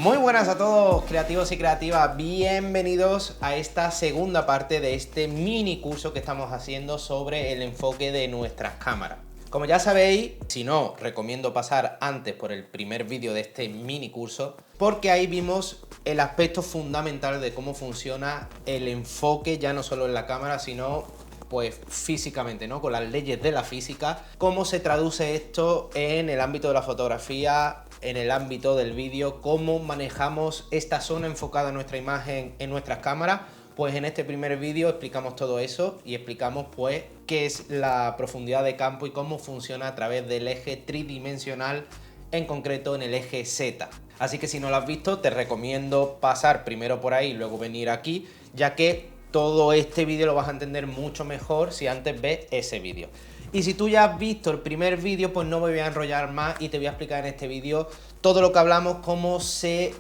Muy buenas a todos, creativos y creativas, bienvenidos a esta segunda parte de este mini curso que estamos haciendo sobre el enfoque de nuestras cámaras. Como ya sabéis, si no, recomiendo pasar antes por el primer vídeo de este mini curso, porque ahí vimos el aspecto fundamental de cómo funciona el enfoque, ya no solo en la cámara, sino pues físicamente, ¿no? Con las leyes de la física, cómo se traduce esto en el ámbito de la fotografía, en el ámbito del vídeo, cómo manejamos esta zona enfocada en nuestra imagen en nuestras cámaras. Pues en este primer vídeo explicamos todo eso y explicamos pues qué es la profundidad de campo y cómo funciona a través del eje tridimensional, en concreto en el eje Z. Así que si no lo has visto, te recomiendo pasar primero por ahí y luego venir aquí, ya que todo este vídeo lo vas a entender mucho mejor si antes ves ese vídeo. Y si tú ya has visto el primer vídeo, pues no me voy a enrollar más y te voy a explicar en este vídeo todo lo que hablamos, cómo se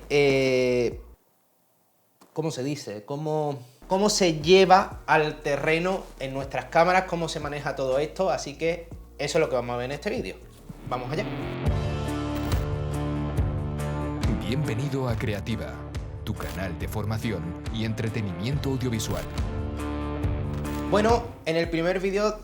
lleva al terreno en nuestras cámaras, cómo se maneja todo esto. Así que eso es lo que vamos a ver en este vídeo. Vamos allá. Bienvenido a Creativa, tu canal de formación y entretenimiento audiovisual. Bueno, en el primer vídeo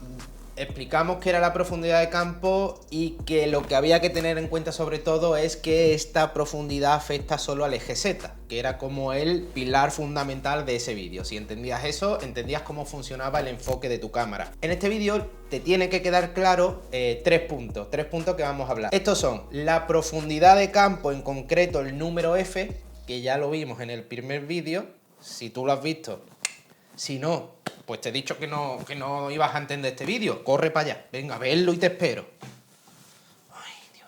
explicamos qué era la profundidad de campo y que lo que había que tener en cuenta sobre todo es que esta profundidad afecta solo al eje Z, que era como el pilar fundamental de ese vídeo. Si entendías eso, entendías cómo funcionaba el enfoque de tu cámara. En este vídeo te tiene que quedar claro tres puntos que vamos a hablar. Estos son la profundidad de campo, en concreto el número F, que ya lo vimos en el primer vídeo. Si tú lo has visto, si no, pues te he dicho que no ibas a entender este vídeo. Corre para allá, venga, a verlo y te espero. Ay, Dios.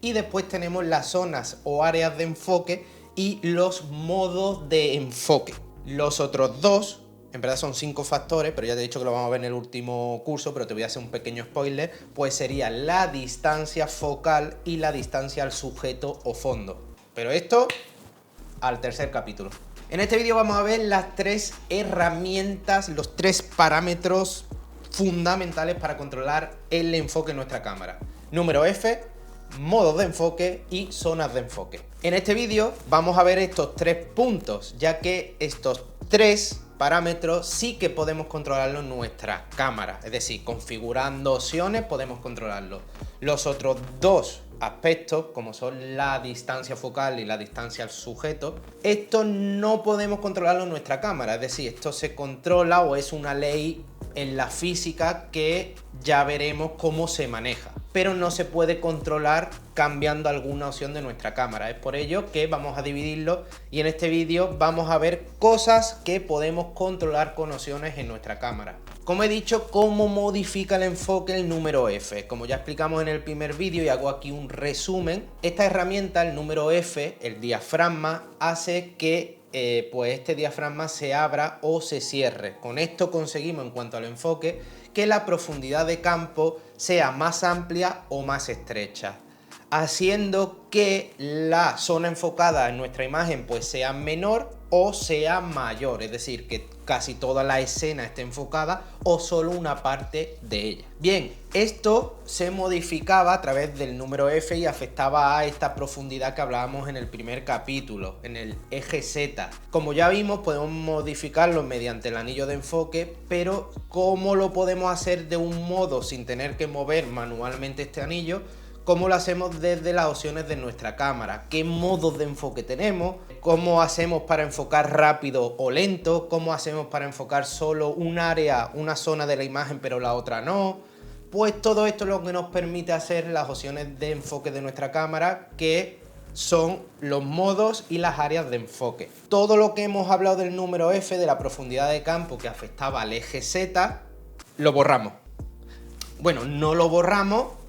Y después tenemos las zonas o áreas de enfoque y los modos de enfoque. Los otros dos, en verdad son 5 factores, pero ya te he dicho que lo vamos a ver en el último curso, pero te voy a hacer un pequeño spoiler, pues sería la distancia focal y la distancia al sujeto o fondo. Pero esto al tercer capítulo. En este vídeo vamos a ver las 3 herramientas, los 3 parámetros fundamentales para controlar el enfoque en nuestra cámara. Número F, modos de enfoque y zonas de enfoque. En este vídeo vamos a ver estos 3 puntos, ya que estos 3 parámetros sí que podemos controlarlo en nuestra cámara. Es decir, configurando opciones podemos controlarlo. Los otros 2 aspectos, como son la distancia focal y la distancia al sujeto, esto no podemos controlarlo en nuestra cámara. Es decir, esto se controla o es una ley en la física que ya veremos cómo se maneja, pero no se puede controlar cambiando alguna opción de nuestra cámara. Es por ello que vamos a dividirlo y en este vídeo vamos a ver cosas que podemos controlar con opciones en nuestra cámara. Como he dicho, ¿cómo modifica el enfoque el número F? Como ya explicamos en el primer vídeo y hago aquí un resumen, esta herramienta, el número F, el diafragma, hace que pues este diafragma se abra o se cierre. Con esto conseguimos, en cuanto al enfoque, que la profundidad de campo sea más amplia o más estrecha, haciendo que la zona enfocada en nuestra imagen pues sea menor o sea mayor, es decir, que casi toda la escena esté enfocada o solo una parte de ella. Bien, esto se modificaba a través del número F y afectaba a esta profundidad que hablábamos en el primer capítulo, en el eje Z. Como ya vimos, podemos modificarlo mediante el anillo de enfoque, pero ¿cómo lo podemos hacer de un modo sin tener que mover manualmente este anillo? ¿Cómo lo hacemos desde las opciones de nuestra cámara? ¿Qué modos de enfoque tenemos? ¿Cómo hacemos para enfocar rápido o lento? ¿Cómo hacemos para enfocar solo un área, una zona de la imagen pero la otra no? Pues todo esto es lo que nos permite hacer las opciones de enfoque de nuestra cámara, que son los modos y las áreas de enfoque. Todo lo que hemos hablado del número F, de la profundidad de campo que afectaba al eje Z, lo borramos. Bueno, no lo borramos.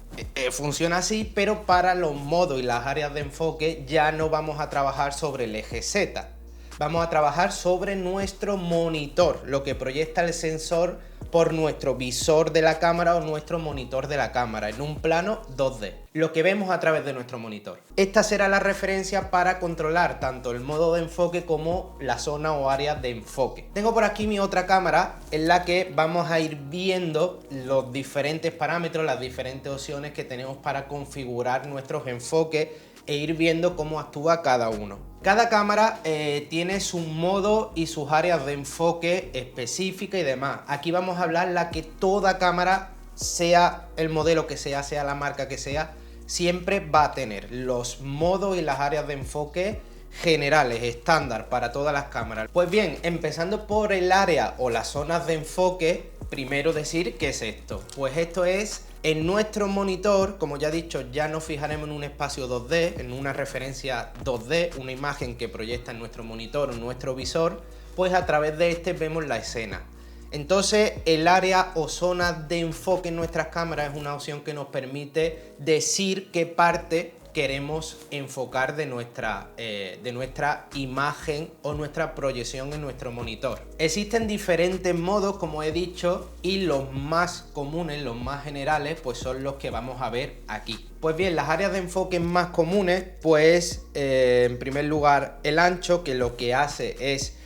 Funciona así, pero para los modos y las áreas de enfoque ya no vamos a trabajar sobre el eje Z. Vamos a trabajar sobre nuestro monitor, lo que proyecta el sensor por nuestro visor de la cámara o nuestro monitor de la cámara, en un plano 2D, lo que vemos a través de nuestro monitor. Esta será la referencia para controlar tanto el modo de enfoque como la zona o área de enfoque. Tengo por aquí mi otra cámara en la que vamos a ir viendo los diferentes parámetros, las diferentes opciones que tenemos para configurar nuestros enfoques e ir viendo cómo actúa cada uno. Cada cámara tiene su modo y sus áreas de enfoque específicas y demás. Aquí vamos a hablar la que toda cámara, sea el modelo que sea la marca que sea, siempre va a tener los modos y las áreas de enfoque generales, estándar para todas las cámaras. Pues bien, empezando por el área o las zonas de enfoque, primero decir qué es esto. Pues esto es, en nuestro monitor, como ya he dicho, ya nos fijaremos en un espacio 2D, en una referencia 2D, una imagen que proyecta en nuestro monitor o nuestro visor, pues a través de este vemos la escena. Entonces, el área o zona de enfoque en nuestras cámaras es una opción que nos permite decir qué parte queremos enfocar de nuestra imagen o nuestra proyección en nuestro monitor. Existen diferentes modos, como he dicho, y los más comunes, los más generales, pues son los que vamos a ver aquí. Pues bien, las áreas de enfoque más comunes, pues en primer lugar el ancho, que lo que hace es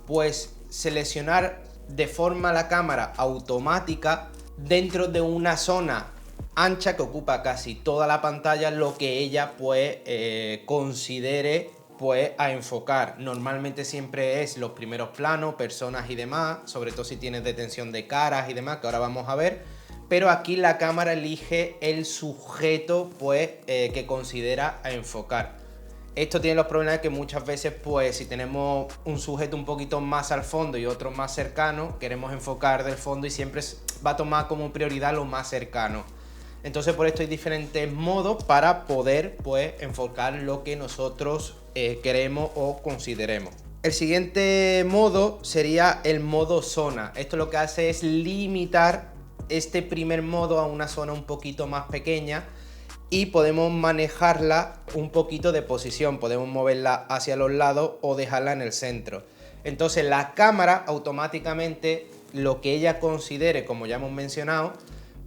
pues seleccionar de forma la cámara automática dentro de una zona ancha que ocupa casi toda la pantalla lo que ella pues considere pues a enfocar. Normalmente siempre es los primeros planos, personas y demás, sobre todo si tienes detención de caras y demás, que ahora vamos a ver, pero aquí la cámara elige el sujeto pues que considera a enfocar. Esto tiene los problemas de que muchas veces, pues, si tenemos un sujeto un poquito más al fondo y otro más cercano, queremos enfocar del fondo y siempre va a tomar como prioridad lo más cercano. Entonces, por esto hay diferentes modos para poder, pues, enfocar lo que nosotros queremos o consideremos. El siguiente modo sería el modo zona. Esto lo que hace es limitar este primer modo a una zona un poquito más pequeña, y podemos manejarla un poquito de posición, podemos moverla hacia los lados o dejarla en el centro. Entonces la cámara automáticamente, lo que ella considere, como ya hemos mencionado,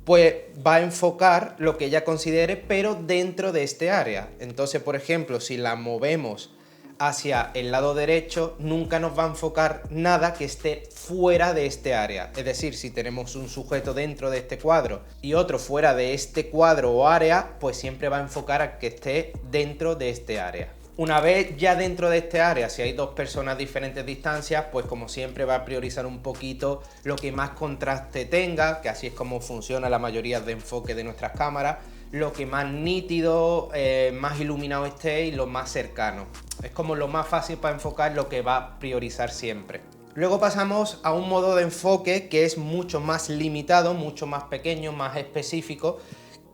pues va a enfocar lo que ella considere, pero dentro de este área. Entonces, por ejemplo, si la movemos hacia el lado derecho, nunca nos va a enfocar nada que esté fuera de este área. Es decir, si tenemos un sujeto dentro de este cuadro y otro fuera de este cuadro o área, pues siempre va a enfocar a que esté dentro de este área. Una vez ya dentro de este área, si hay dos personas a diferentes distancias, pues como siempre va a priorizar un poquito lo que más contraste tenga, que así es como funciona la mayoría de enfoque de nuestras cámaras, lo que más nítido, más iluminado esté y lo más cercano. Es como lo más fácil para enfocar, lo que va a priorizar siempre. Luego pasamos a un modo de enfoque que es mucho más limitado, mucho más pequeño, más específico,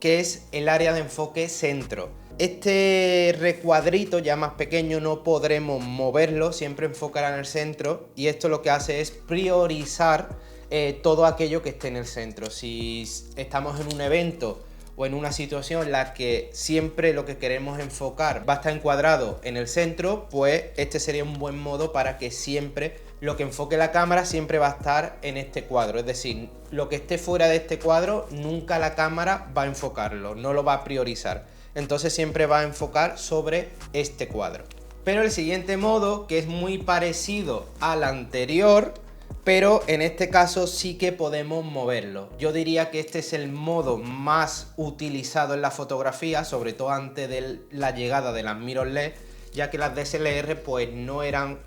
que es el área de enfoque centro. Este recuadrito ya más pequeño no podremos moverlo, siempre enfocará en el centro, y esto lo que hace es priorizar todo aquello que esté en el centro. Si estamos en un evento o en una situación en la que siempre lo que queremos enfocar va a estar encuadrado en el centro, pues este sería un buen modo para que siempre lo que enfoque la cámara siempre va a estar en este cuadro. Es decir, lo que esté fuera de este cuadro, nunca la cámara va a enfocarlo, no lo va a priorizar. Entonces siempre va a enfocar sobre este cuadro. Pero el siguiente modo, que es muy parecido al anterior, pero en este caso sí que podemos moverlo. Yo diría que este es el modo más utilizado en la fotografía, sobre todo antes de la llegada de las mirrorless, ya que las DSLR pues no eran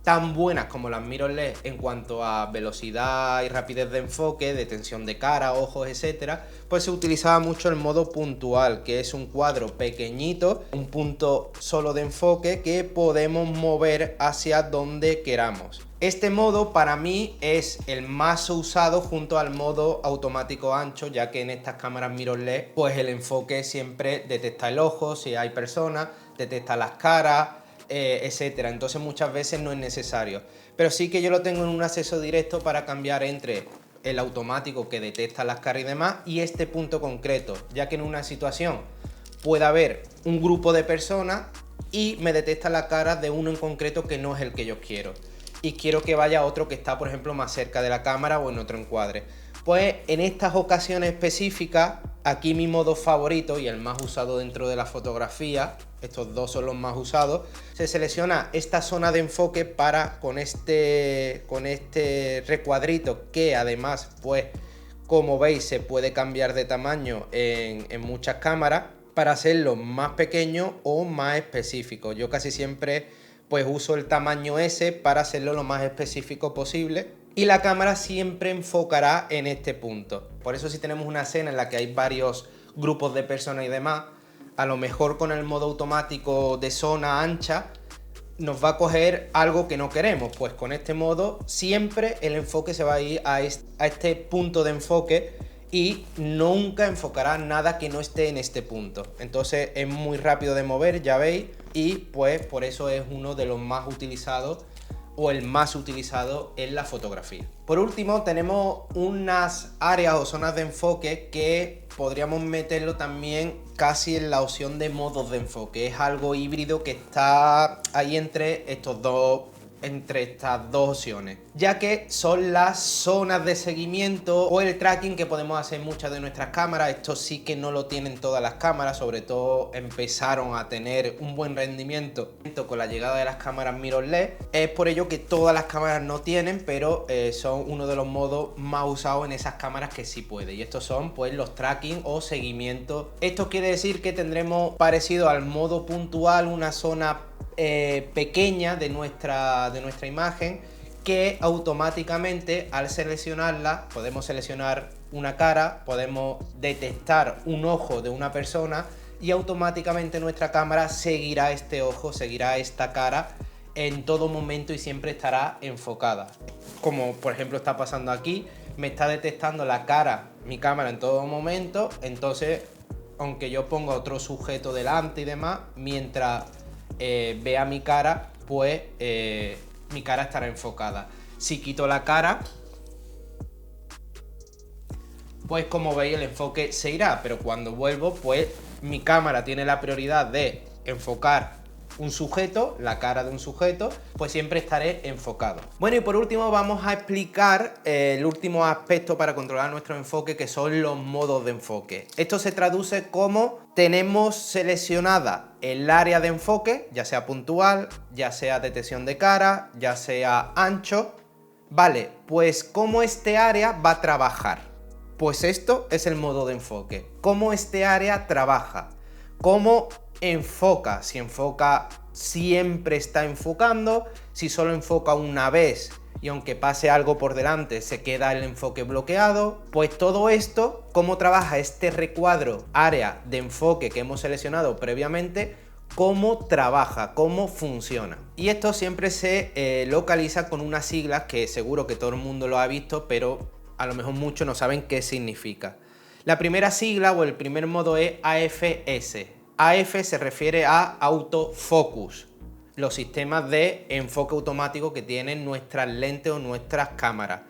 tan buenas como las mirrorless en cuanto a velocidad y rapidez de enfoque, detención de cara, ojos, etcétera. Pues se utilizaba mucho el modo puntual, que es un cuadro pequeñito, un punto solo de enfoque que podemos mover hacia donde queramos. Este modo para mí es el más usado junto al modo automático ancho, ya que en estas cámaras mirrorless pues el enfoque siempre detecta el ojo, si hay personas, detecta las caras, etcétera. Entonces muchas veces no es necesario, pero sí que yo lo tengo en un acceso directo para cambiar entre el automático que detecta las caras y demás y este punto concreto, ya que en una situación puede haber un grupo de personas y me detecta la cara de uno en concreto que no es el que yo quiero y quiero que vaya a otro que está, por ejemplo, más cerca de la cámara o en otro encuadre. Pues en estas ocasiones específicas, aquí mi modo favorito y el más usado dentro de la fotografía, estos dos son los más usados, se selecciona esta zona de enfoque para con este recuadrito, que además, pues como veis, se puede cambiar de tamaño en muchas cámaras. para hacerlo más pequeño o más específico. Yo casi siempre pues uso el tamaño S para hacerlo lo más específico posible y la cámara siempre enfocará en este punto. Por eso si tenemos una escena en la que hay varios grupos de personas y demás, a lo mejor con el modo automático de zona ancha nos va a coger algo que no queremos. Pues con este modo siempre el enfoque se va a ir a este punto de enfoque y nunca enfocará nada que no esté en este punto. Entonces es muy rápido de mover, ya veis, y pues por eso es uno de los más utilizados o el más utilizado en la fotografía. Por último tenemos unas áreas o zonas de enfoque que podríamos meterlo también casi en la opción de modos de enfoque. Es algo híbrido que está ahí entre estas dos opciones, ya que son las zonas de seguimiento o el tracking que podemos hacer en muchas de nuestras cámaras. Esto sí que no lo tienen todas las cámaras, sobre todo empezaron a tener un buen rendimiento con la llegada de las cámaras mirrorless. Es por ello que todas las cámaras no tienen, pero son uno de los modos más usados en esas cámaras que sí puede, y estos son pues los tracking o seguimiento. Esto quiere decir que tendremos parecido al modo puntual una zona pequeña de nuestra imagen que automáticamente al seleccionarla podemos seleccionar una cara, podemos detectar un ojo de una persona y automáticamente nuestra cámara seguirá este ojo, seguirá esta cara en todo momento y siempre estará enfocada. Como por ejemplo está pasando aquí, me está detectando la cara, mi cámara en todo momento, entonces aunque yo ponga otro sujeto delante y demás, mientras vea mi cara, pues mi cara estará enfocada. Si quito la cara, pues como veis el enfoque se irá, pero cuando vuelvo, pues mi cámara tiene la prioridad de enfocar un sujeto, la cara de un sujeto, pues siempre estaré enfocado. Bueno, y por último vamos a explicar el último aspecto para controlar nuestro enfoque, que son los modos de enfoque. Esto se traduce como tenemos seleccionada el área de enfoque, ya sea puntual, ya sea detección de cara, ya sea ancho. Vale, pues ¿cómo este área va a trabajar? Pues esto es el modo de enfoque. ¿Cómo este área trabaja? ¿Cómo enfoca? Si enfoca, siempre está enfocando. Si solo enfoca una vez y aunque pase algo por delante se queda el enfoque bloqueado. Pues todo esto, cómo trabaja este recuadro área de enfoque que hemos seleccionado previamente, cómo trabaja, cómo funciona. Y esto siempre se localiza con unas siglas que seguro que todo el mundo lo ha visto, pero a lo mejor muchos no saben qué significa. La primera sigla o el primer modo es AFS. AF se refiere a autofocus, los sistemas de enfoque automático que tienen nuestras lentes o nuestras cámaras.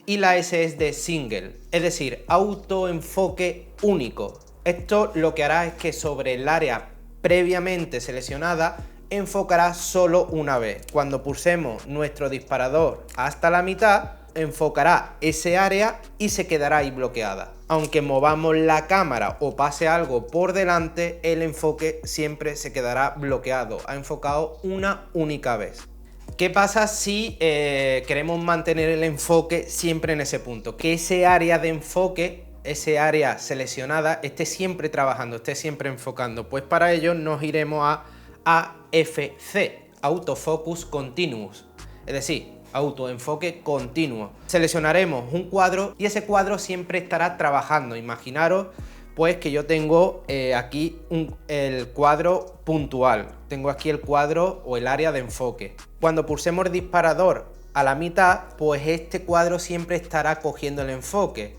Y la S es de single, es decir, autoenfoque único. Esto lo que hará es que sobre el área previamente seleccionada enfocará solo una vez. Cuando pulsemos nuestro disparador hasta la mitad, enfocará ese área y se quedará ahí bloqueada. Aunque movamos la cámara o pase algo por delante, el enfoque siempre se quedará bloqueado. Ha enfocado una única vez. ¿Qué pasa si queremos mantener el enfoque siempre en ese punto? Que ese área de enfoque, ese área seleccionada, esté siempre trabajando, esté siempre enfocando. Pues para ello nos iremos a AFC, Autofocus Continuous. Es decir, autoenfoque continuo. Seleccionaremos un cuadro y ese cuadro siempre estará trabajando. Imaginaros pues que yo tengo aquí el cuadro puntual. Tengo aquí el cuadro o el área de enfoque. Cuando pulsemos el disparador a la mitad, pues este cuadro siempre estará cogiendo el enfoque.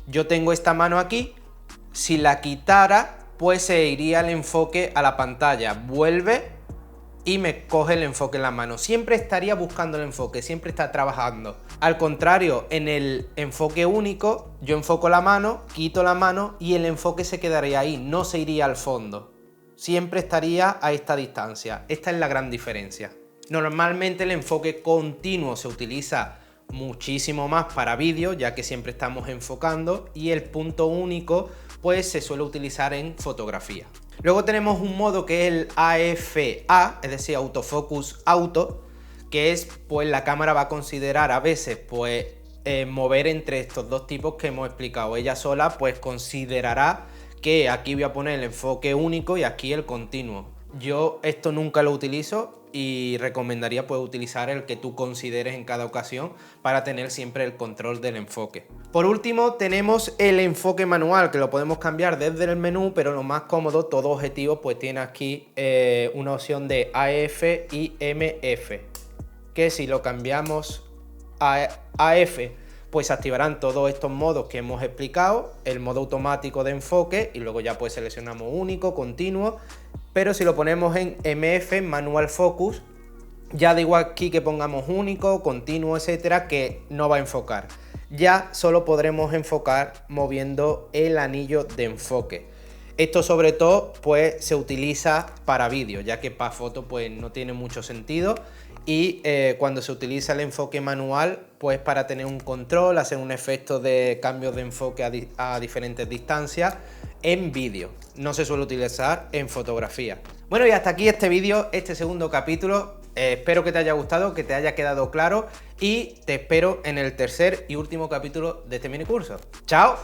Yo tengo esta mano aquí. Si la quitara, pues se iría el enfoque a la pantalla. Vuelve y me coge el enfoque en la mano. Siempre estaría buscando el enfoque, siempre está trabajando. Al contrario, en el enfoque único, yo enfoco la mano, quito la mano y el enfoque se quedaría ahí, no se iría al fondo. Siempre estaría a esta distancia. Esta es la gran diferencia. Normalmente el enfoque continuo se utiliza muchísimo más para vídeo, ya que siempre estamos enfocando, y el punto único pues se suele utilizar en fotografía. Luego tenemos un modo que es el AFA, es decir, Autofocus Auto, que es pues la cámara va a considerar a veces pues mover entre estos dos tipos que hemos explicado. Ella sola pues considerará que aquí voy a poner el enfoque único y aquí el continuo. Yo esto nunca lo utilizo y recomendaría pues utilizar el que tú consideres en cada ocasión para tener siempre el control del enfoque. Por último tenemos el enfoque manual, que lo podemos cambiar desde el menú, pero lo más cómodo, todo objetivo pues tiene aquí una opción de AF y MF, que si lo cambiamos a AF pues activarán todos estos modos que hemos explicado, el modo automático de enfoque y luego ya pues seleccionamos único, continuo, pero si lo ponemos en MF, Manual Focus, ya da igual aquí que pongamos único, continuo, etcétera, que no va a enfocar. Ya solo podremos enfocar moviendo el anillo de enfoque. Esto sobre todo pues se utiliza para vídeo, ya que para foto pues no tiene mucho sentido. Y cuando se utiliza el enfoque manual, pues para tener un control, hacer un efecto de cambios de enfoque a diferentes distancias en vídeo. No se suele utilizar en fotografía. Bueno, y hasta aquí este vídeo, este segundo capítulo. Espero que te haya gustado, que te haya quedado claro y te espero en el tercer y último capítulo de este mini curso. ¡Chao!